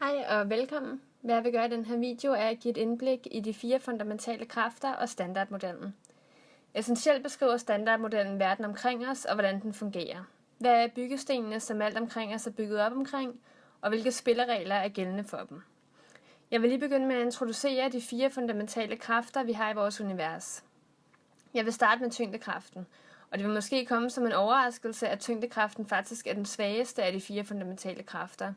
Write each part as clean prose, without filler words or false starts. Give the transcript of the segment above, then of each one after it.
Hej og velkommen. Hvad jeg vil gøre i den her video er at give et indblik i de 4 fundamentale kræfter og standardmodellen. Essentielt beskriver standardmodellen verden omkring os og hvordan den fungerer. Hvad er byggestenene, som alt omkring os er bygget op omkring, og hvilke spilleregler er gældende for dem. Jeg vil lige begynde med at introducere de 4 fundamentale kræfter, vi har i vores univers. Jeg vil starte med tyngdekraften, og det vil måske komme som en overraskelse, at tyngdekraften faktisk er den svageste af de 4 fundamentale kræfter.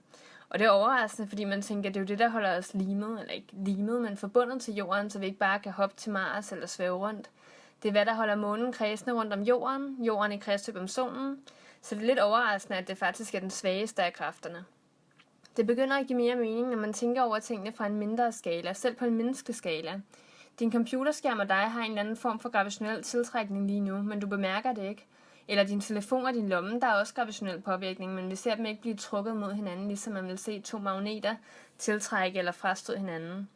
Og det er overraskende, fordi man tænker, at det er jo det, der holder os limet, eller ikke limet, men forbundet til jorden, så vi ikke bare kan hoppe til Mars eller svæve rundt. Det er hvad, der holder månen kredsende rundt om jorden, jorden i kredsløb om solen, så det er lidt overraskende, at det faktisk er den svageste af kræfterne. Det begynder at give mere mening, når man tænker over tingene fra en mindre skala, selv på en menneskelig skala. Din computerskærm og dig har en eller anden form for gravitationel tiltrækning lige nu, men du bemærker det ikke. Eller din telefon og din lomme, der er også gravitationel påvirkning, men vi ser dem ikke blive trukket mod hinanden, ligesom man vil se 2 magneter tiltrække eller frastøde hinanden.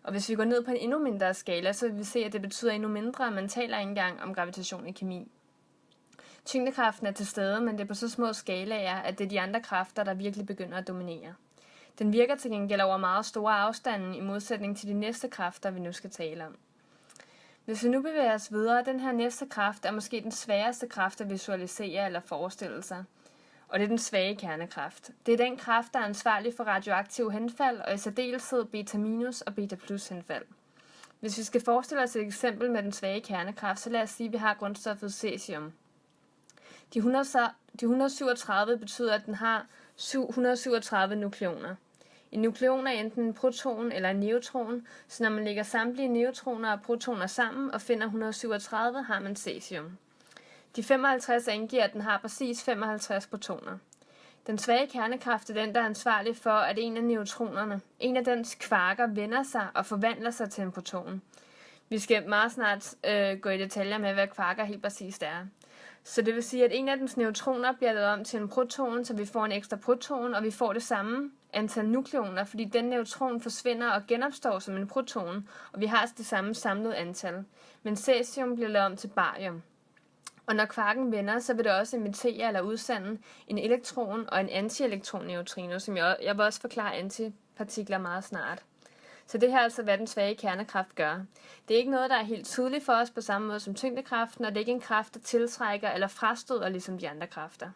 Og hvis vi går ned på en endnu mindre skala, så vil vi se, at det betyder endnu mindre, at man taler ikke engang om gravitation i kemi. Tyngdekraften er til stede, men det er på så små skalaer, at det er de andre kræfter, der virkelig begynder at dominere. Den virker til gengæld over meget store afstande i modsætning til de næste kræfter, vi nu skal tale om. Hvis vi nu bevæger os videre, den her næste kraft er måske den sværeste kraft at visualisere eller forestille sig. Og det er den svage kernekraft. Det er den kraft, der er ansvarlig for radioaktiv henfald, og i særdeleshed beta- og beta+ henfald. Hvis vi skal forestille os et eksempel med den svage kernekraft, så lad os sige, at vi har grundstoffet cesium. De 137 betyder, at den har 137 nukleoner. En nukleon er enten en proton eller en neutron, så når man lægger samtlige neutroner og protoner sammen og finder 137, har man cesium. De 55 angiver, at den har præcis 55 protoner. Den svage kernekraft er den, der er ansvarlig for, at en af neutronerne, en af dens kvarker, vender sig og forvandler sig til en proton. Vi skal meget snart gå i detaljer med, hvad kvarker helt præcist er. Så det vil sige, at en af dens neutroner bliver lavet om til en proton, så vi får en ekstra proton, og vi får det samme antal nukleoner, fordi den neutron forsvinder og genopstår som en proton, og vi har det samme samlede antal. Men cesium bliver lavet om til barium. Og når kvarken vender, så vil det også emittere eller udsende en elektron og en antielektronneutrino, som jeg vil også forklare antipartikler meget snart. Så det her er altså, hvad den svage kernekraft gør. Det er ikke noget, der er helt tydeligt for os på samme måde som tyngdekraften, og det er ikke en kraft, der tiltrækker eller frastøder ligesom de andre kræfter.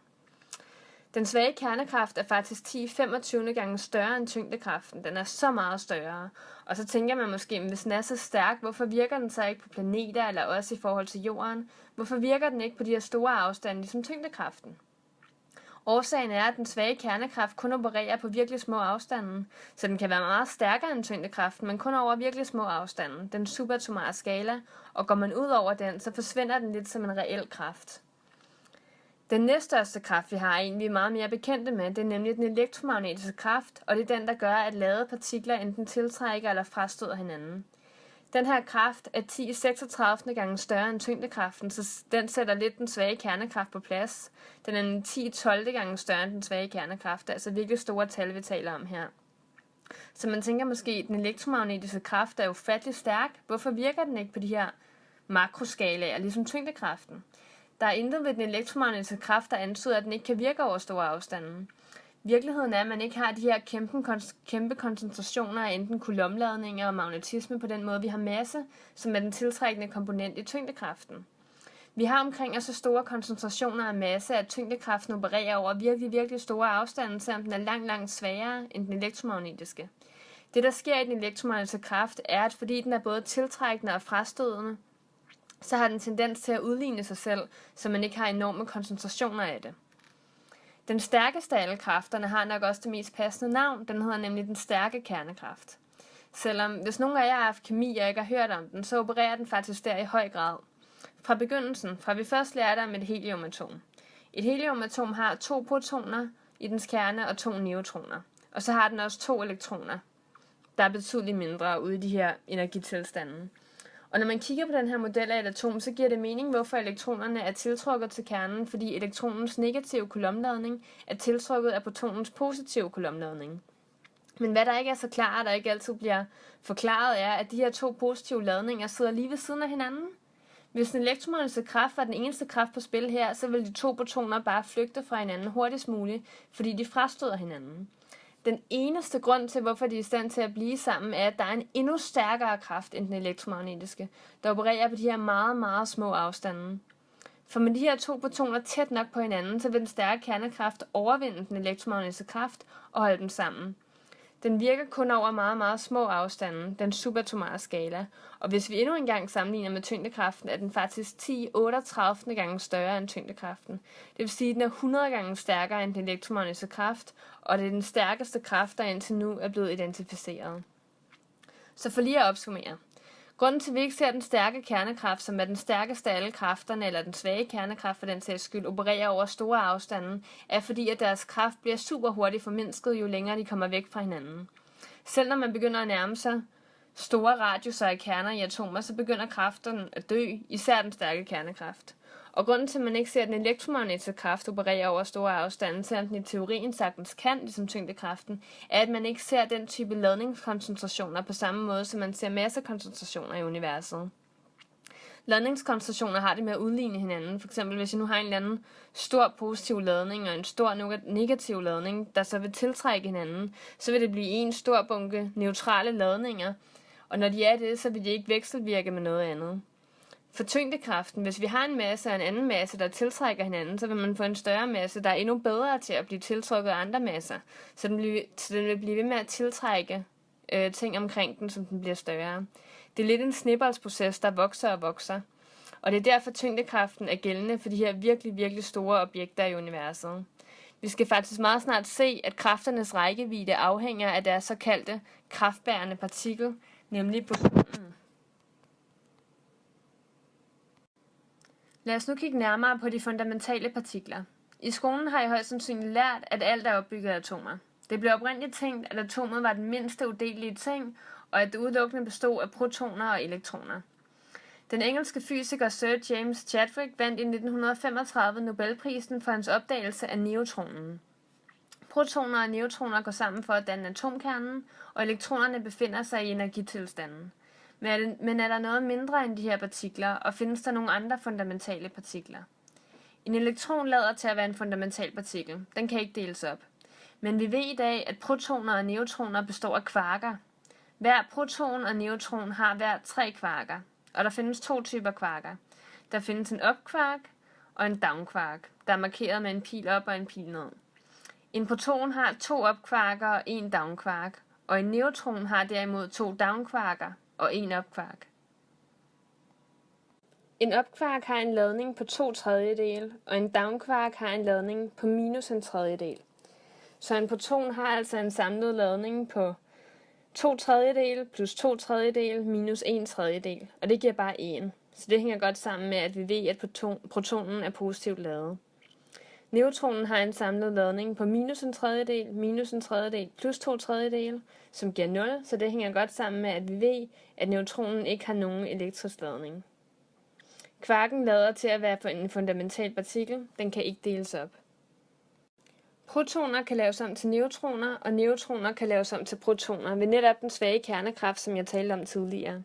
Den svage kernekraft er faktisk 10-25 gange større end tyngdekraften. Den er så meget større. Og så tænker man måske, hvis den er så stærk, hvorfor virker den så ikke på planeter eller også i forhold til jorden? Hvorfor virker den ikke på de her store afstande ligesom tyngdekraften? Årsagen er, at den svage kernekraft kun opererer på virkelig små afstande, så den kan være meget stærkere end tyngdekraften, men kun over virkelig små afstande, den subatomare skala, og går man ud over den, så forsvinder den lidt som en reel kraft. Den næststørste kraft, vi har, er en, vi er meget mere bekendte med, det er nemlig den elektromagnetiske kraft, og det er den, der gør, at ladede partikler enten tiltrækker eller frastøder hinanden. Den her kraft er 10-36 gange større end tyngdekraften, så den sætter lidt den svage kernekraft på plads. Den er 10-12 gange større end den svage kernekraft, altså virkelig store tal, vi taler om her. Så man tænker måske, at den elektromagnetiske kraft er ufattelig stærk. Hvorfor virker den ikke på de her makroskalaer, ligesom tyngdekraften? Der er intet ved den elektromagnetiske kraft, der antyder, at den ikke kan virke over store afstande. Virkeligheden er, at man ikke har de her kæmpe koncentrationer af enten coulombladninger og magnetisme på den måde, vi har masse, som er den tiltrækkende komponent i tyngdekraften. Vi har omkring os så store koncentrationer af masse, at tyngdekraften opererer over virkelig store afstande, selvom den er langt svagere end den elektromagnetiske. Det, der sker i den elektromagnetiske kraft, er, at fordi den er både tiltrækkende og frastødende, så har den tendens til at udligne sig selv, så man ikke har enorme koncentrationer af det. Den stærkeste af alle kræfterne har nok også det mest passende navn, den hedder nemlig den stærke kernekraft. Selvom hvis nogen af jer har haft kemi og ikke har hørt om den, så opererer den faktisk der i høj grad. Fra begyndelsen, fra vi først lærte om et heliumatom. Et heliumatom har 2 protoner i dens kerne og 2 neutroner. Og så har den også 2 elektroner, der er betydeligt mindre ude i de her energitilstande. Og når man kigger på den her model af et atom, så giver det mening, hvorfor elektronerne er tiltrukket til kernen, fordi elektronens negative coulombladning er tiltrukket af protonens positive coulombladning. Men hvad der ikke er så klart, og ikke altid bliver forklaret, er, at de her 2 positive ladninger sidder lige ved siden af hinanden. Hvis den elektromagnetiske kraft var den eneste kraft på spil her, så vil de 2 protoner bare flygte fra hinanden hurtigst muligt, fordi de frastøder hinanden. Den eneste grund til, hvorfor de er i stand til at blive sammen, er, at der er en endnu stærkere kraft end den elektromagnetiske, der opererer på de her meget, meget små afstande. For med de her to protoner tæt nok på hinanden, så vil den stærke kernekraft overvinde den elektromagnetiske kraft og holde dem sammen. Den virker kun over meget, meget små afstande, den subatomare skala, og hvis vi endnu engang sammenligner med tyngdekraften, er den faktisk 10-38 gange større end tyngdekraften. Det vil sige, at den er 100 gange stærkere end den elektromagnetiske kraft, og det er den stærkeste kraft, der indtil nu er blevet identificeret. Så for lige at opsummere. Grunden til, at vi ikke ser den stærke kernekraft, som er den stærkeste af alle kræfterne, eller den svage kernekraft for den sags skyld, opererer over store afstande, er fordi, at deres kraft bliver super hurtigt formindsket, jo længere de kommer væk fra hinanden. Selv når man begynder at nærme sig store radiuser af kerner i atomer, så begynder kræfterne at dø, især den stærke kernekraft. Og grunden til, at man ikke ser den elektromagnetiske kraft operere over store afstande, selvom den i teorien sagtens kan, ligesom tyngdekraften, er, at man ikke ser den type ladningskoncentrationer på samme måde, som man ser massekoncentrationer i universet. Ladningskoncentrationer har det med at udligne hinanden. For eksempel, hvis jeg nu har en eller anden stor positiv ladning og en stor negativ ladning, der så vil tiltrække hinanden, så vil det blive en stor bunke neutrale ladninger, og når de er det, så vil de ikke vekselvirke med noget andet. For tyngdekraften, hvis vi har en masse og en anden masse, der tiltrækker hinanden, så vil man få en større masse, der er endnu bedre til at blive tiltrukket af andre masser. Så den vil blive ved med at tiltrække ting omkring den, som den bliver større. Det er lidt en snibboldsproces, der vokser og vokser. Og det er derfor tyngdekraften er gældende for de her virkelig, virkelig store objekter i universet. Vi skal faktisk meget snart se, at kræfternes rækkevidde afhænger af deres såkaldte kraftbærende partikel, nemlig protonen. Lad os nu kigge nærmere på de fundamentale partikler. I skolen har I højst sandsynligt lært, at alt er opbygget af atomer. Det blev oprindeligt tænkt, at atomet var den mindste udelelige ting, og at det udelukkende bestod af protoner og elektroner. Den engelske fysiker Sir James Chadwick vandt i 1935 Nobelprisen for hans opdagelse af neutronen. Protoner og neutroner går sammen for at danne atomkernen, og elektronerne befinder sig i energitilstanden. Men er der noget mindre end de her partikler, og findes der nogle andre fundamentale partikler? En elektron lader til at være en fundamental partikel. Den kan ikke deles op. Men vi ved i dag, at protoner og neutroner består af kvarker. Hver proton og neutron har hver 3 kvarker, og der findes 2 typer kvarker. Der findes en up-kvark og en down-kvark, der er markeret med en pil op og en pil ned. En proton har 2 up-kvarker og 1 down-kvark, og en neutron har derimod 2 down-kvarker og 1 up-kvark. En up-kvark har en ladning på 2/3, og en down-kvark har en ladning på -1/3. Så en proton har altså en samlet ladning på 2/3 plus 2/3 minus 1/3, og det giver bare 1. Så det hænger godt sammen med, at vi ved, at protonen er positivt ladet. Neutronen har en samlet ladning på -1/3, minus 1/3 plus 2/3, som giver 0, så det hænger godt sammen med, at vi ved, at neutronen ikke har nogen elektrisk ladning. Kvarken lader til at være en fundamental partikel, den kan ikke deles op. Protoner kan laves om til neutroner, og neutroner kan laves om til protoner ved netop den svage kernekraft, som jeg talte om tidligere.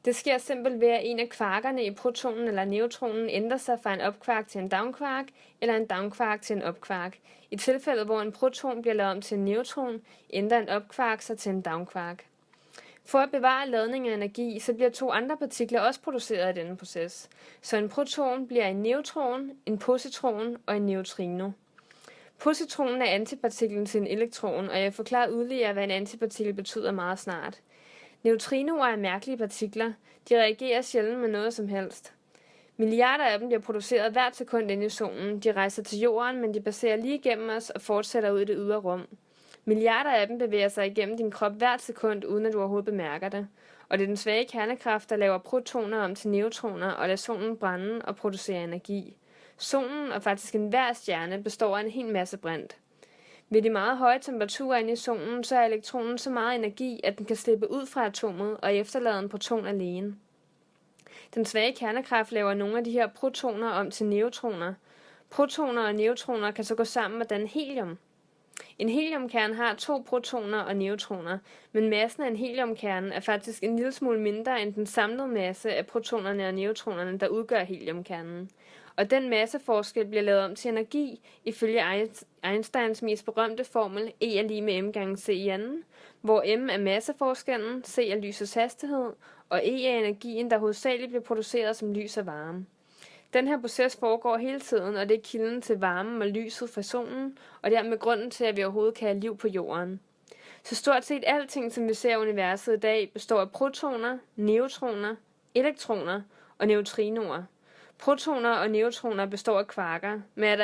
Det sker simpelthen ved, at en af kvarkerne i protonen eller neutronen ændrer sig fra en up-kvark til en down-kvark, eller en down-kvark til en up-kvark. I tilfældet, hvor en proton bliver lavet om til en neutron, ændrer en up-kvark sig til en down-kvark. For at bevare ladning af energi, så bliver 2 andre partikler også produceret i denne proces. Så en proton bliver en neutron, en positron og en neutrino. Positronen er antipartiklen til en elektron, og jeg forklarer yderligere, hvad en antipartikel betyder meget snart. Neutrinoer er mærkelige partikler. De reagerer sjældent med noget som helst. Milliarder af dem bliver produceret hvert sekund inde i solen. De rejser til jorden, men de passerer lige igennem os og fortsætter ud i det ydre rum. Milliarder af dem bevæger sig igennem din krop hvert sekund, uden at du overhovedet bemærker det. Og det er den svage kernekraft, der laver protoner om til neutroner og lader solen brænde og producere energi. Solen og faktisk enhver stjerne består af en hel masse brint. Ved de meget høje temperaturer inde i solen, så er elektronen så meget energi, at den kan slippe ud fra atomet og efterlade en proton alene. Den svage kernekraft laver nogle af de her protoner om til neutroner. Protoner og neutroner kan så gå sammen og danne helium. En heliumkerne har 2 protoner og neutroner, men massen af en heliumkerne er faktisk en lille smule mindre end den samlede masse af protonerne og neutronerne, der udgør heliumkernen. og den masseforskel bliver lavet om til energi ifølge Einsteins mest berømte formel E er lige med m gange c i anden, hvor m er masseforskellen, c er lysets hastighed, og E er energien, der hovedsageligt bliver produceret som lys og varme. Den her proces foregår hele tiden, og det er kilden til varmen og lyset fra solen, og dermed grunden til, at vi overhovedet kan have liv på jorden. Så stort set alting, som vi ser i universet i dag, består af protoner, neutroner, elektroner og neutrinoer. Protoner og neutroner består af kvarker, men er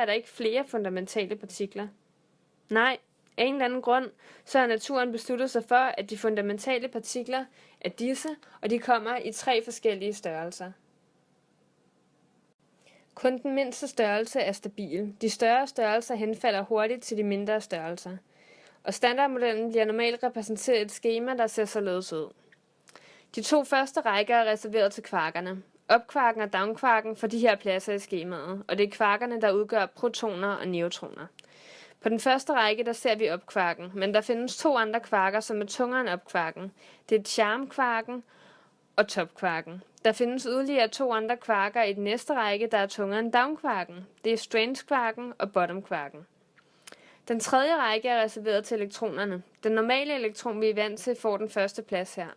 der ikke flere fundamentale partikler? Nej, af en eller anden grund, så har naturen besluttet sig for, at de fundamentale partikler er disse, og de kommer i 3 forskellige størrelser. Kun den mindste størrelse er stabil. De større størrelser henfalder hurtigt til de mindre størrelser. Og standardmodellen bliver normalt repræsenteret i et skema, der ser således ud. De 2 første rækker er reserveret til kvarkerne. Opkvarken og downkvarken får de her pladser i skemaet, og det er kvarkerne, der udgør protoner og neutroner. På den første række, der ser vi opkvarken, men der findes 2 andre kvarker, som er tungere end opkvarken. Det er charmkvarken og topkvarken. Der findes yderligere 2 andre kvarker i den næste række, der er tungere end downkvarken. Det er strangekvarken og bottomkvarken. Den tredje række er reserveret til elektronerne. Den normale elektron, vi er vant til, får den første plads her.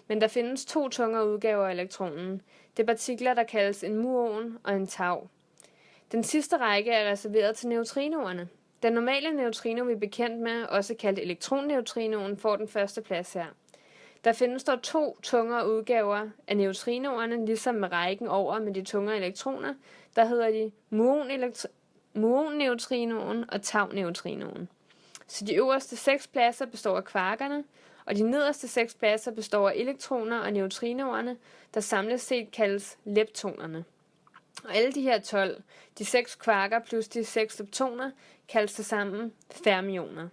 Men der findes 2 tungere udgaver af elektronen. Det er partikler, der kaldes en muon og en tau. Den sidste række er reserveret til neutrinoerne. Den normale neutrino, vi er bekendt med, også kaldt elektronneutrinoen, får den første plads her. Der findes dog 2 tungere udgaver af neutrinoerne, ligesom med rækken over med de tungere elektroner, der hedder de muonneutrinoen og tau-neutrinoen. Så de øverste 6 pladser består af kvarkerne, og de nederste 6 pladser består af elektroner og neutrinoerne, der samlet set kaldes leptonerne. Og alle de her 12, de 6 kvarker plus de 6 leptoner, kaldes til sammen fermioner.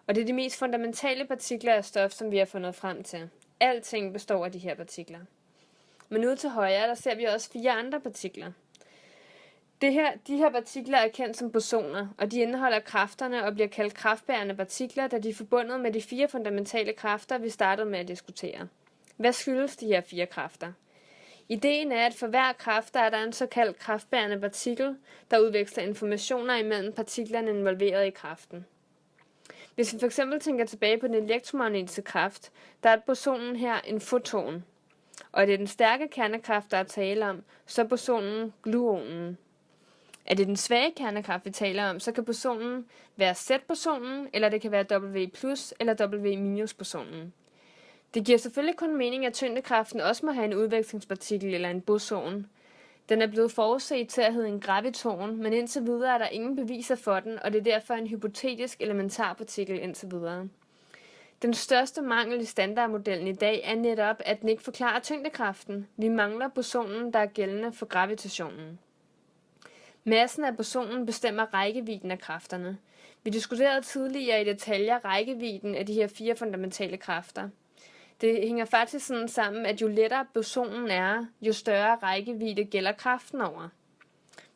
Og det er de mest fundamentale partikler af stof, som vi har fundet frem til. Alting består af de her partikler. Men ude til højre, der ser vi også 4 andre partikler. De her partikler er kendt som bosoner, og de indeholder kræfterne og bliver kaldt kræftbærende partikler, da de er forbundet med de 4 fundamentale kræfter, vi startede med at diskutere. Hvad skyldes de her 4 kræfter? Ideen er, at for hver kræft er der en såkaldt kræftbærende partikel, der udveksler informationer imellem partiklerne involveret i kræften. Hvis vi f.eks. tænker tilbage på den elektromagnetiske kraft, der er bosonen her en foton, og det er den stærke kernekraft, der er tale om, så er bosonen gluonen. Er det den svage kernekraft, vi taler om, så kan bosonen være Z-bosonen, eller det kan være W+ eller W-bosonen. Det giver selvfølgelig kun mening, at tyngdekraften også må have en udvekslingspartikel eller en boson. Den er blevet forudset til at hedde en graviton, men indtil videre er der ingen beviser for den, og det er derfor en hypotetisk elementarpartikel indtil videre. Den største mangel i standardmodellen i dag er netop, at den ikke forklarer tyngdekraften. Vi mangler bosonen, der er gældende for gravitationen. Massen af bosonen bestemmer rækkevidden af kræfterne. Vi diskuterede tidligere i detaljer rækkevidden af de her 4 fundamentale kræfter. Det hænger faktisk sådan sammen, at jo lettere bosonen er, jo større rækkevidde gælder kraften over.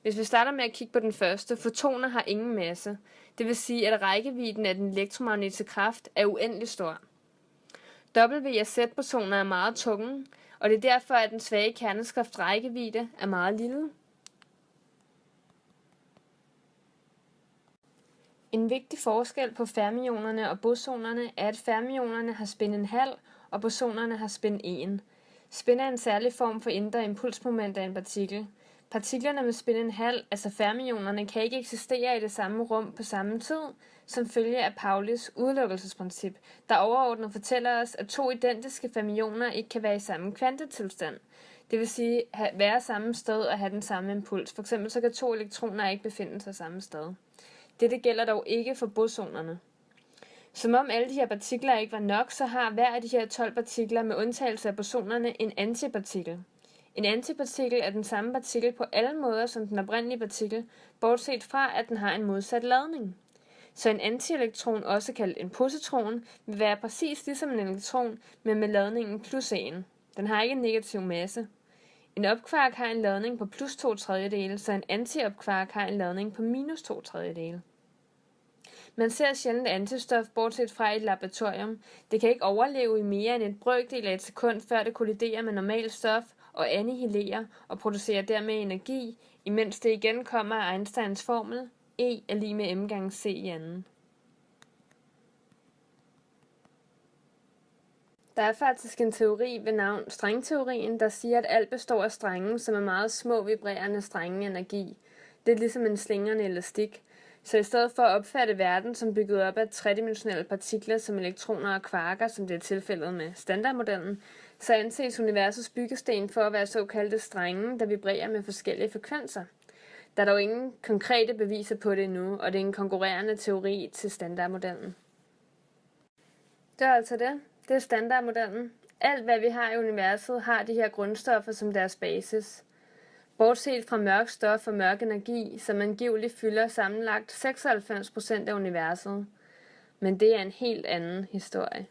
Hvis vi starter med at kigge på den første, fotoner har ingen masse. Det vil sige, at rækkevidden af den elektromagnetiske kraft er uendelig stor. W- og Z-bosoner er meget tunge, og det er derfor, at den svage kernekrafts rækkevidde er meget lille. En vigtig forskel på fermionerne og bosonerne er, at fermionerne har spin 1,5, og bosonerne har spin 1. Spin er en særlig form for indre impulsmoment af en partikel. Partiklerne med spin 1,5, altså fermionerne, kan ikke eksistere i det samme rum på samme tid, som følge af Paulis udelukkelsesprincip, der overordnet fortæller os, at 2 identiske fermioner ikke kan være i samme kvantetilstand. Det vil sige, være samme sted og have den samme impuls. For eksempel så kan 2 elektroner ikke befinde sig samme sted. Dette gælder dog ikke for bosonerne. Som om alle de her partikler ikke var nok, så har hver af de her 12 partikler med undtagelse af bosonerne en antipartikel. En antipartikel er den samme partikel på alle måder som den oprindelige partikel, bortset fra at den har en modsat ladning. Så en antielektron, også kaldet en positron, vil være præcis ligesom en elektron, men med ladningen +1. Den har ikke en negativ masse. En opkvark har en ladning på +2/3, så en antiopkvark har en ladning på -2/3. Man ser sjældent antistof, bortset fra et laboratorium. Det kan ikke overleve i mere end et brøkdel af et sekund, før det kolliderer med normalt stof, og annihilerer og producerer dermed energi, imens det igen kommer af Einsteins formel, E er lig med m gange c i anden. Der er faktisk en teori ved navn strengteorien, der siger, at alt består af strenge, som er meget små vibrerende strenge energi. Det er ligesom en slingrende elastik. Så i stedet for at opfatte verden som bygget op af tredimensionelle partikler som elektroner og kvarker, som det er tilfældet med standardmodellen, så anses universets byggesten for at være såkaldte strenge, der vibrerer med forskellige frekvenser. Der er dog ingen konkrete beviser på det endnu, og det er en konkurrerende teori til standardmodellen. Det er altså det. Det er standardmodellen. Alt, hvad vi har i universet, har de her grundstoffer som deres basis. Bortset fra mørk stof og mørk energi, som angiveligt fylder sammenlagt 96% af universet. Men det er en helt anden historie.